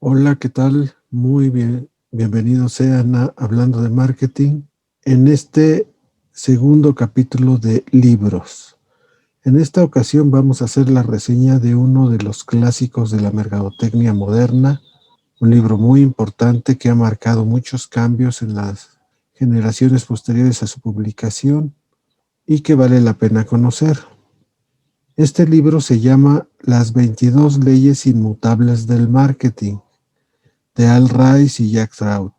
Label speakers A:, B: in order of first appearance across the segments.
A: Hola, ¿qué tal? Muy bien, bienvenidos sean a Hablando de Marketing en este segundo capítulo de libros. En esta ocasión vamos a hacer la reseña de uno de los clásicos de la mercadotecnia moderna, un libro muy importante que ha marcado muchos cambios en las generaciones posteriores a su publicación y que vale la pena conocer. Este libro se llama Las 22 leyes inmutables del marketing, de Al Ries y Jack Trout.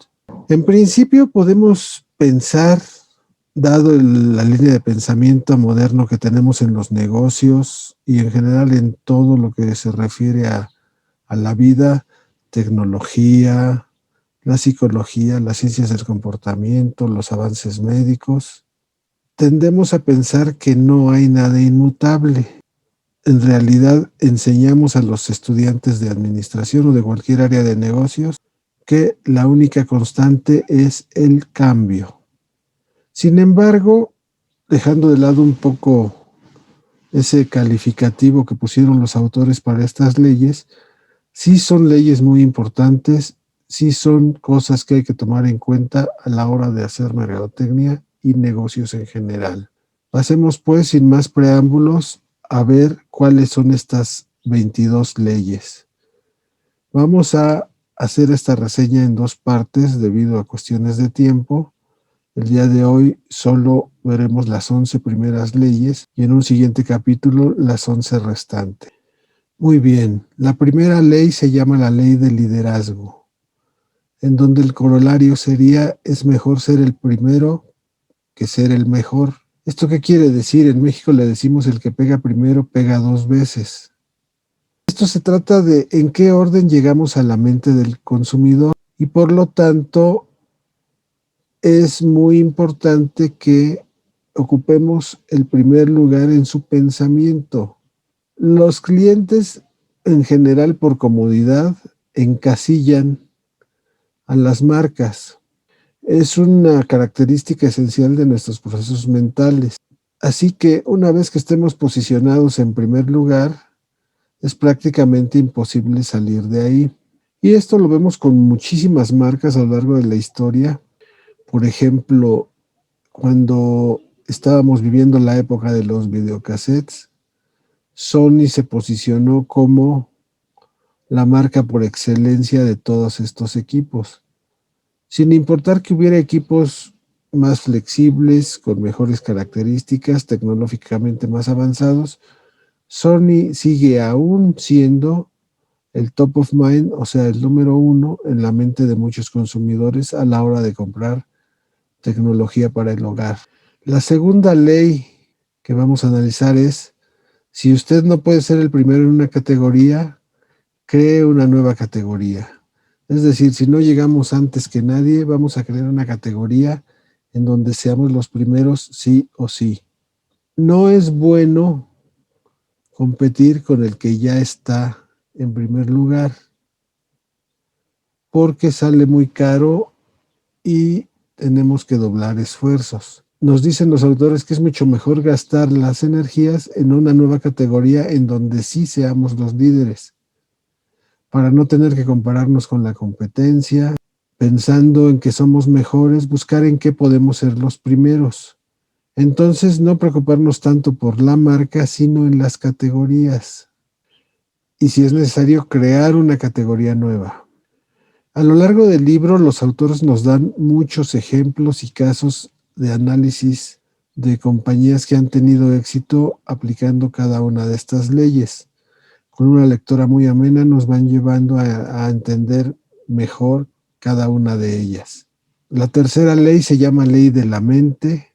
A: En principio podemos pensar, dado la línea de pensamiento moderno que tenemos en los negocios y en general en todo lo que se refiere a la vida, tecnología, la psicología, las ciencias del comportamiento, los avances médicos, tendemos a pensar que no hay nada inmutable. En realidad enseñamos a los estudiantes de administración o de cualquier área de negocios que la única constante es el cambio. Sin embargo, dejando de lado un poco ese calificativo que pusieron los autores para estas leyes, sí son leyes muy importantes, sí son cosas que hay que tomar en cuenta a la hora de hacer mercadotecnia y negocios en general. Pasemos pues sin más preámbulos a ver cuáles son estas 22 leyes. Vamos a hacer esta reseña en dos partes debido a cuestiones de tiempo. El día de hoy solo veremos las 11 primeras leyes y en un siguiente capítulo las 11 restantes. Muy bien, la primera ley se llama la ley del liderazgo, en donde el corolario sería: es mejor ser el primero que ser el mejor. ¿Esto qué quiere decir? En México le decimos: el que pega primero pega dos veces. Esto se trata de en qué orden llegamos a la mente del consumidor y por lo tanto es muy importante que ocupemos el primer lugar en su pensamiento. Los clientes en general, por comodidad, encasillan a las marcas. Es una característica esencial de nuestros procesos mentales. Así que una vez que estemos posicionados en primer lugar, es prácticamente imposible salir de ahí. Y esto lo vemos con muchísimas marcas a lo largo de la historia. Por ejemplo, cuando estábamos viviendo la época de los videocassettes, Sony se posicionó como la marca por excelencia de todos estos equipos, sin importar que hubiera equipos más flexibles, con mejores características, tecnológicamente más avanzados. Sony sigue aún siendo el top of mind, o sea, el número uno en la mente de muchos consumidores a la hora de comprar tecnología para el hogar. La segunda ley que vamos a analizar es: si usted no puede ser el primero en una categoría, cree una nueva categoría. Es decir, si no llegamos antes que nadie, vamos a crear una categoría en donde seamos los primeros sí o sí. No es bueno competir con el que ya está en primer lugar, porque sale muy caro y tenemos que doblar esfuerzos. Nos dicen los autores que es mucho mejor gastar las energías en una nueva categoría en donde sí seamos los líderes, para no tener que compararnos con la competencia, pensando en que somos mejores, buscar en qué podemos ser los primeros. Entonces, no preocuparnos tanto por la marca, sino en las categorías. Y si es necesario, crear una categoría nueva. A lo largo del libro, los autores nos dan muchos ejemplos y casos de análisis de compañías que han tenido éxito aplicando cada una de estas leyes. Con una lectura muy amena nos van llevando a entender mejor cada una de ellas. La tercera ley se llama ley de la mente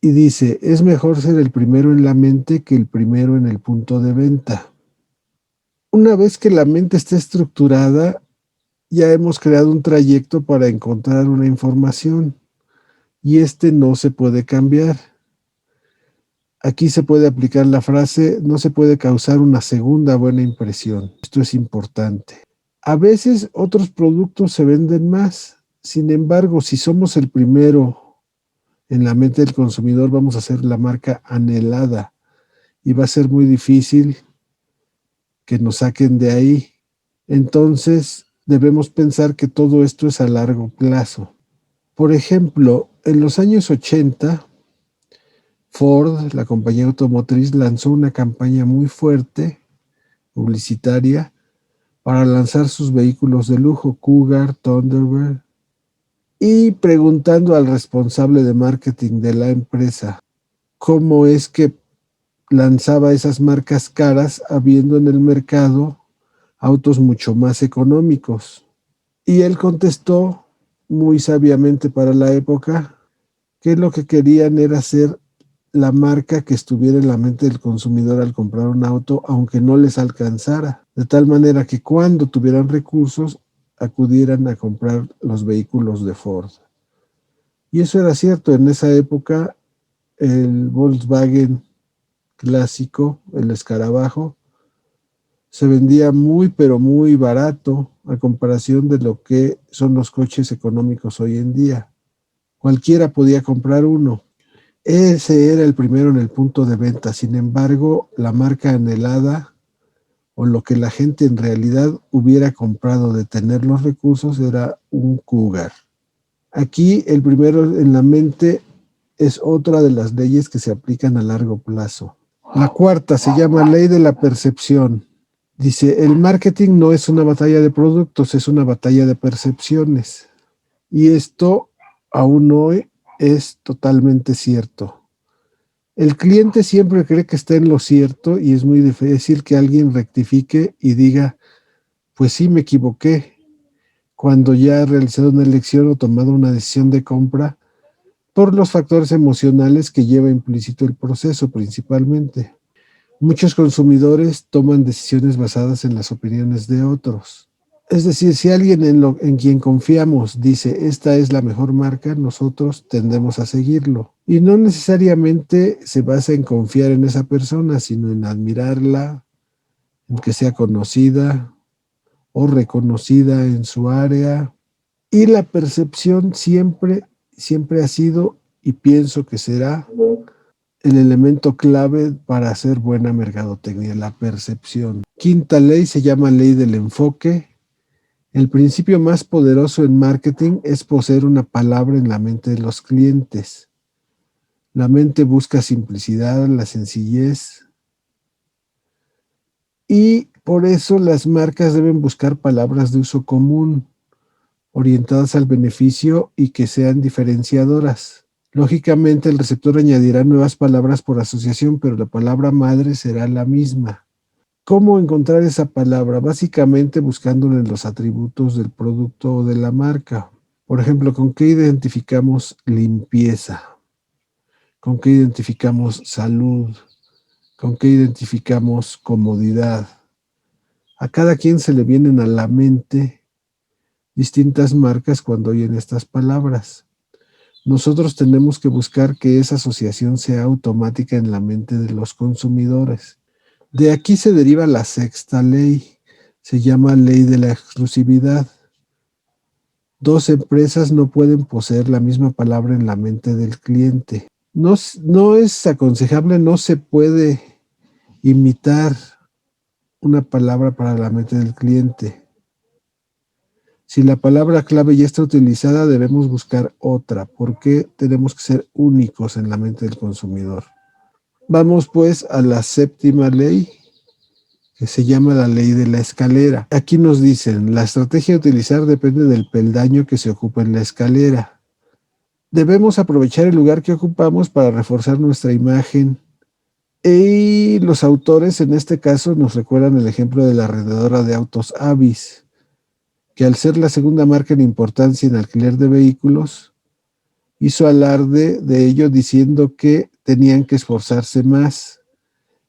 A: y dice: es mejor ser el primero en la mente que el primero en el punto de venta. Una vez que la mente está estructurada, ya hemos creado un trayecto para encontrar una información y este no se puede cambiar. Aquí se puede aplicar la frase: no se puede causar una segunda buena impresión. Esto es importante. A veces otros productos se venden más. Sin embargo, si somos el primero en la mente del consumidor, vamos a ser la marca anhelada y va a ser muy difícil que nos saquen de ahí. Entonces, debemos pensar que todo esto es a largo plazo. Por ejemplo, en los años 80, Ford, la compañía automotriz, lanzó una campaña muy fuerte, publicitaria, para lanzar sus vehículos de lujo, Cougar, Thunderbird, y preguntando al responsable de marketing de la empresa cómo es que lanzaba esas marcas caras habiendo en el mercado autos mucho más económicos. Y él contestó muy sabiamente para la época que lo que querían era hacer la marca que estuviera en la mente del consumidor al comprar un auto, aunque no les alcanzara, de tal manera que cuando tuvieran recursos acudieran a comprar los vehículos de Ford. Y eso era cierto, en esa época el Volkswagen clásico, el escarabajo, se vendía muy pero muy barato a comparación de lo que son los coches económicos hoy en día. Cualquiera podía comprar uno. Ese era el primero en el punto de venta. Sin embargo, la marca anhelada o lo que la gente en realidad hubiera comprado de tener los recursos era un Cougar. Aquí el primero en la mente es otra de las leyes que se aplican a largo plazo. La cuarta se llama ley de la percepción. Dice, el marketing no es una batalla de productos, es una batalla de percepciones. Y esto aún hoy es totalmente cierto. El cliente siempre cree que está en lo cierto y es muy difícil que alguien rectifique y diga, pues sí, me equivoqué, cuando ya ha realizado una elección o tomado una decisión de compra por los factores emocionales que lleva implícito el proceso principalmente. Muchos consumidores toman decisiones basadas en las opiniones de otros. Es decir, si alguien en quien confiamos dice esta es la mejor marca, nosotros tendemos a seguirlo. Y no necesariamente se basa en confiar en esa persona, sino en admirarla, en que sea conocida o reconocida en su área. Y la percepción siempre ha sido y pienso que será el elemento clave para hacer buena mercadotecnia, la percepción. Quinta ley se llama ley del enfoque. El principio más poderoso en marketing es poseer una palabra en la mente de los clientes. La mente busca simplicidad, la sencillez, y por eso las marcas deben buscar palabras de uso común, orientadas al beneficio y que sean diferenciadoras. Lógicamente, el receptor añadirá nuevas palabras por asociación, pero la palabra madre será la misma. ¿Cómo encontrar esa palabra? Básicamente buscándole en los atributos del producto o de la marca. Por ejemplo, ¿con qué identificamos limpieza? ¿Con qué identificamos salud? ¿Con qué identificamos comodidad? A cada quien se le vienen a la mente distintas marcas cuando oyen estas palabras. Nosotros tenemos que buscar que esa asociación sea automática en la mente de los consumidores. De aquí se deriva la sexta ley, se llama ley de la exclusividad. Dos empresas no pueden poseer la misma palabra en la mente del cliente. No es aconsejable, no se puede imitar una palabra para la mente del cliente. Si la palabra clave ya está utilizada, debemos buscar otra, porque tenemos que ser únicos en la mente del consumidor. Vamos pues a la séptima ley, que se llama la ley de la escalera. Aquí nos dicen, la estrategia a utilizar depende del peldaño que se ocupa en la escalera. Debemos aprovechar el lugar que ocupamos para reforzar nuestra imagen. Y los autores en este caso nos recuerdan el ejemplo de la arrendadora de autos Avis, que al ser la segunda marca en importancia en alquiler de vehículos, hizo alarde de ello diciendo que tenían que esforzarse más.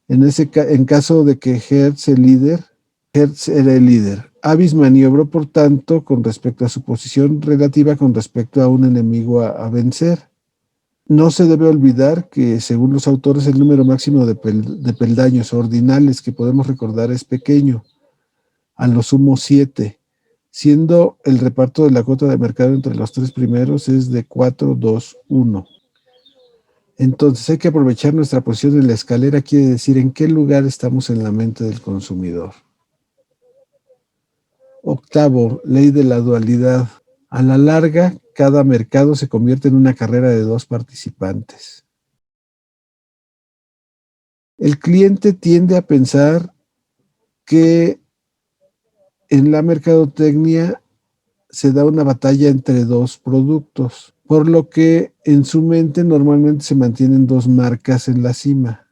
A: En caso de que Hertz era el líder. Avis maniobró, por tanto, con respecto a su posición relativa con respecto a un enemigo a vencer. No se debe olvidar que, según los autores, el número máximo de peldaños ordinales que podemos recordar es pequeño, a lo sumo 7, siendo el reparto de la cuota de mercado entre los tres primeros es de 4, 2, 1. Entonces hay que aprovechar nuestra posición en la escalera, quiere decir en qué lugar estamos en la mente del consumidor. Octavo, ley de la dualidad. A la larga, cada mercado se convierte en una carrera de dos participantes. El cliente tiende a pensar que en la mercadotecnia se da una batalla entre dos productos, por lo que en su mente normalmente se mantienen dos marcas en la cima,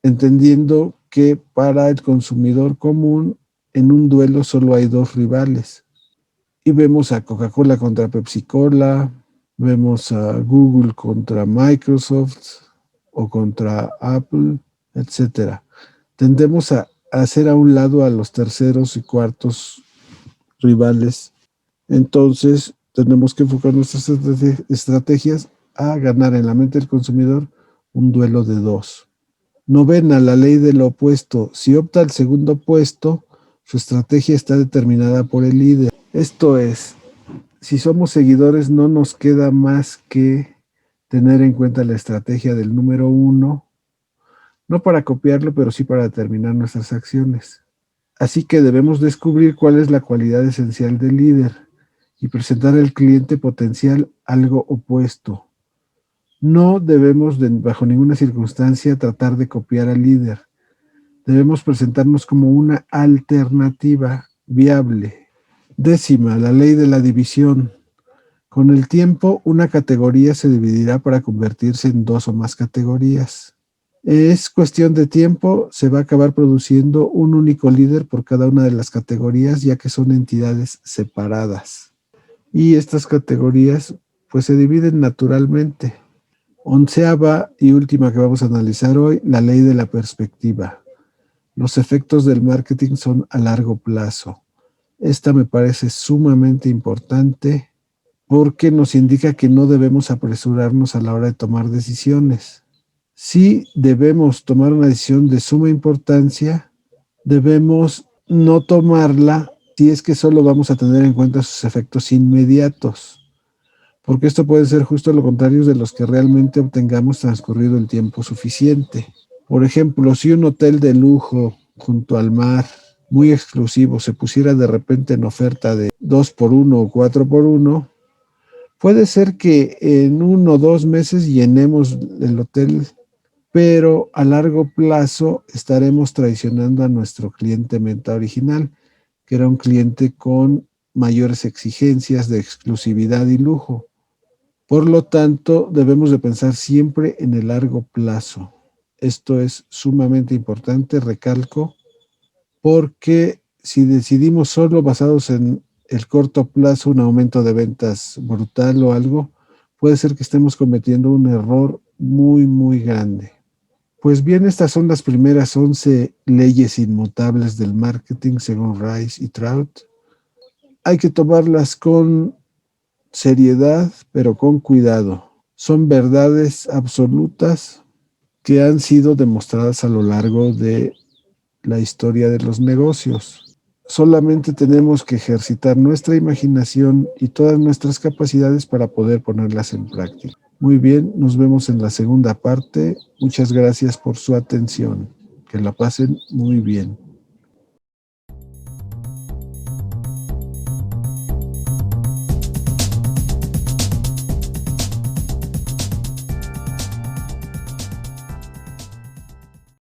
A: entendiendo que para el consumidor común en un duelo solo hay dos rivales. Y vemos a Coca-Cola contra Pepsi-Cola, vemos a Google contra Microsoft o contra Apple, etcétera. Tendemos a hacer a un lado a los terceros y cuartos rivales. Entonces, tenemos que enfocar nuestras estrategias a ganar en la mente del consumidor un duelo de dos. Novena, la ley del opuesto. Si opta al segundo puesto, su estrategia está determinada por el líder. Esto es, si somos seguidores, no nos queda más que tener en cuenta la estrategia del número uno, no para copiarlo, pero sí para determinar nuestras acciones. Así que debemos descubrir cuál es la cualidad esencial del líder y presentar al cliente potencial algo opuesto. No debemos, bajo ninguna circunstancia, tratar de copiar al líder. Debemos presentarnos como una alternativa viable. Décima, la ley de la división. Con el tiempo, una categoría se dividirá para convertirse en dos o más categorías. Es cuestión de tiempo, se va a acabar produciendo un único líder por cada una de las categorías, ya que son entidades separadas. Y estas categorías pues se dividen naturalmente. Onceava y última que vamos a analizar hoy, la ley de la perspectiva. Los efectos del marketing son a largo plazo. Esta me parece sumamente importante porque nos indica que no debemos apresurarnos a la hora de tomar decisiones. Si debemos tomar una decisión de suma importancia, debemos no tomarla si es que solo vamos a tener en cuenta sus efectos inmediatos, porque esto puede ser justo lo contrario de los que realmente obtengamos transcurrido el tiempo suficiente. Por ejemplo, si un hotel de lujo junto al mar, muy exclusivo, se pusiera de repente en oferta de 2x1 o 4x1, puede ser que en 1 o 2 meses llenemos el hotel, pero a largo plazo estaremos traicionando a nuestro cliente meta original, que era un cliente con mayores exigencias de exclusividad y lujo. Por lo tanto, debemos de pensar siempre en el largo plazo. Esto es sumamente importante, recalco, porque si decidimos solo basados en el corto plazo, un aumento de ventas brutal o algo, puede ser que estemos cometiendo un error muy, muy grande. Pues bien, estas son las primeras 11 leyes inmutables del marketing según Rice y Trout. Hay que tomarlas con seriedad, pero con cuidado. Son verdades absolutas que han sido demostradas a lo largo de la historia de los negocios. Solamente tenemos que ejercitar nuestra imaginación y todas nuestras capacidades para poder ponerlas en práctica. Muy bien, nos vemos en la segunda parte. Muchas gracias por su atención. Que la pasen muy bien.